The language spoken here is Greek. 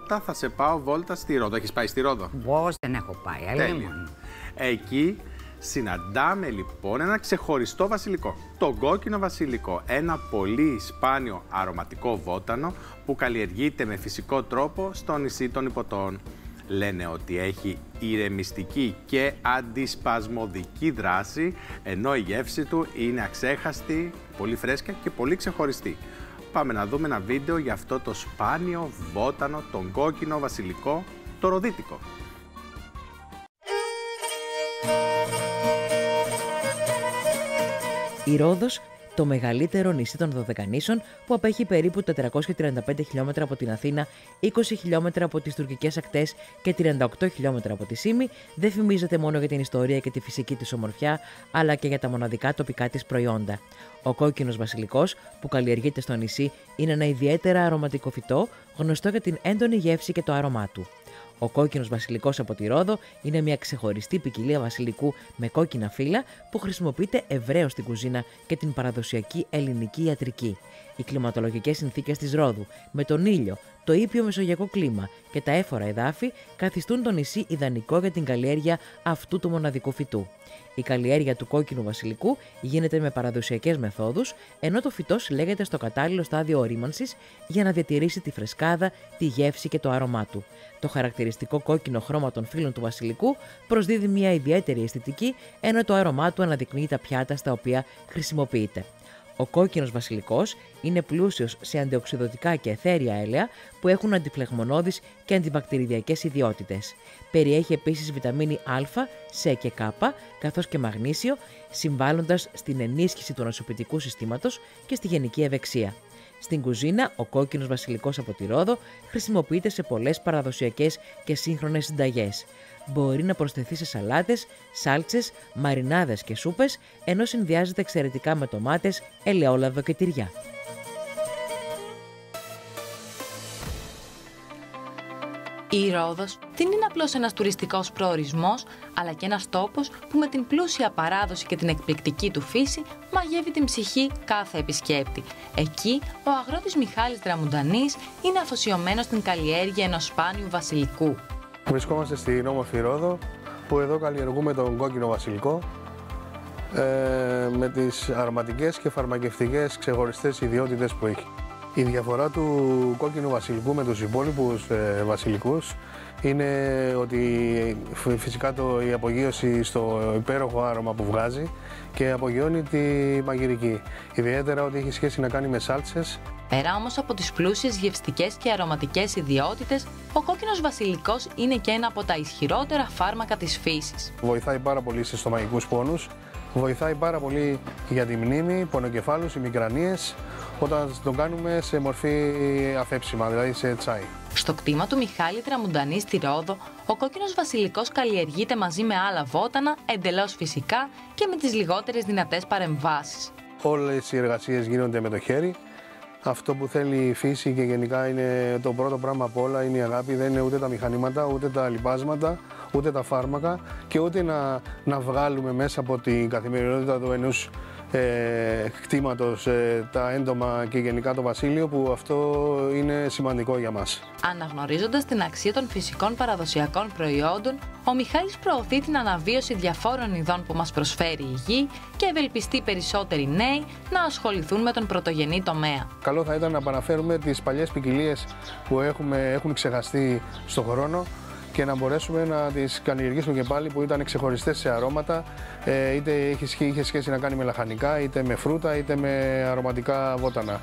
Όταν θα σε πάω βόλτα στη Ρόδο. Έχεις πάει στη Ρόδο? Πώς δεν έχω πάει, Τέλεια. Εκεί συναντάμε λοιπόν ένα ξεχωριστό βασιλικό. Το κόκκινο βασιλικό. Ένα πολύ σπάνιο αρωματικό βότανο που καλλιεργείται με φυσικό τρόπο στο νησί των Ιππωτών. Λένε ότι έχει ηρεμιστική και αντισπασμωδική δράση, ενώ η γεύση του είναι αξέχαστη, πολύ φρέσκια και πολύ ξεχωριστή. Πάμε να δούμε ένα βίντεο για αυτό το σπάνιο βότανο, τον κόκκινο βασιλικό, το ροδίτικο. Η Ρόδος, το μεγαλύτερο νησί των Δωδεκανήσων, που απέχει περίπου 435 χιλιόμετρα από την Αθήνα, 20 χιλιόμετρα από τις τουρκικές ακτές και 38 χιλιόμετρα από τη Σύμη, δεν φημίζεται μόνο για την ιστορία και τη φυσική της ομορφιά, αλλά και για τα μοναδικά τοπικά της προϊόντα. Ο κόκκινος βασιλικός, που καλλιεργείται στο νησί, είναι ένα ιδιαίτερα αρωματικό φυτό, γνωστό για την έντονη γεύση και το άρωμά του. Ο κόκκινος βασιλικός από τη Ρόδο είναι μια ξεχωριστή ποικιλία βασιλικού με κόκκινα φύλλα που χρησιμοποιείται ευρέως στην κουζίνα και την παραδοσιακή ελληνική ιατρική. Οι κλιματολογικές συνθήκες της Ρόδου, με τον ήλιο, το ήπιο μεσογειακό κλίμα και τα έφορα εδάφη, καθιστούν το νησί ιδανικό για την καλλιέργεια αυτού του μοναδικού φυτού. Η καλλιέργεια του κόκκινου βασιλικού γίνεται με παραδοσιακές μεθόδους, ενώ το φυτό συλλέγεται στο κατάλληλο στάδιο ορίμανσης για να διατηρήσει τη φρεσκάδα, τη γεύση και το άρωμά του. Το χαρακτηριστικό κόκκινο χρώμα των φύλλων του βασιλικού προσδίδει μια ιδιαίτερη αισθητική, ενώ το άρωμά του αναδεικνύει τα πιάτα στα οποία χρησιμοποιείται. Ο κόκκινος βασιλικός είναι πλούσιος σε αντιοξειδωτικά και αιθέρια έλαια που έχουν αντιφλεγμονώδεις και αντιβακτηριδιακές ιδιότητες. Περιέχει επίσης βιταμίνη Α, Σ και Κ, καθώς και μαγνήσιο, συμβάλλοντας στην ενίσχυση του νοσοποιητικού συστήματος και στη γενική ευεξία. Στην κουζίνα, ο κόκκινος βασιλικός από τη Ρόδο χρησιμοποιείται σε πολλές παραδοσιακές και σύγχρονες συνταγές. Μπορεί να προσθεθεί σε σαλάτες, σάλτσες, μαρινάδες και σούπες, ενώ συνδυάζεται εξαιρετικά με ντομάτες, ελαιόλαδο και τυριά. Η Ρόδος δεν είναι απλώς ένας τουριστικός προορισμός, αλλά και ένας τόπος που με την πλούσια παράδοση και την εκπληκτική του φύση μαγεύει την ψυχή κάθε επισκέπτη. Εκεί, ο αγρότης Μιχάλης Τραμουντανής είναι αφοσιωμένος στην καλλιέργεια ενός σπάνιου βασιλικού. Βρισκόμαστε στην όμορφη Ρόδο, που εδώ καλλιεργούμε τον κόκκινο βασιλικό με τις αρωματικές και φαρμακευτικές ξεχωριστές ιδιότητες που έχει. Η διαφορά του κόκκινου βασιλικού με τους υπόλοιπους βασιλικούς είναι ότι φυσικά η απογείωση στο υπέροχο άρωμα που βγάζει και απογειώνει τη μαγειρική. Ιδιαίτερα ότι έχει σχέση να κάνει με σάλτσες. Πέρα όμως από τις πλούσιες γευστικές και αρωματικές ιδιότητες, ο κόκκινος βασιλικός είναι και ένα από τα ισχυρότερα φάρμακα της φύσης. Βοηθάει πάρα πολύ σε στομαχικούς πόνους, βοηθάει πάρα πολύ για τη μνήμη, πονοκεφάλους, ημικρανίες, όταν τον κάνουμε σε μορφή αφέψιμα, δηλαδή σε τσάι. Στο κτήμα του Μιχάλη Τραμουντανή στη Ρόδο, ο κόκκινος βασιλικός καλλιεργείται μαζί με άλλα βότανα, εντελώς φυσικά και με τις λιγότερες δυνατές παρεμβάσεις. Όλες οι εργασίες γίνονται με το χέρι. Αυτό που θέλει η φύση και γενικά είναι το πρώτο πράγμα απ' όλα είναι η αγάπη. Δεν είναι ούτε τα μηχανήματα, ούτε τα λιπάσματα, ούτε τα φάρμακα και ούτε να βγάλουμε μέσα από την καθημερινότητα του ενός κτήματος τα έντομα και γενικά το βασίλειο, που αυτό είναι σημαντικό για μας. Αναγνωρίζοντας την αξία των φυσικών παραδοσιακών προϊόντων, ο Μιχάλης προωθεί την αναβίωση διαφόρων ειδών που μας προσφέρει η γη και ευελπιστεί περισσότεροι νέοι να ασχοληθούν με τον πρωτογενή τομέα. Καλό θα ήταν να επαναφέρουμε τις παλιές ποικιλίες που έχουν ξεχαστεί στον χρόνο και να μπορέσουμε να τις καλλιεργήσουμε και πάλι, που ήταν ξεχωριστές σε αρώματα, είτε είχε σχέση να κάνει με λαχανικά, είτε με φρούτα, είτε με αρωματικά βότανα.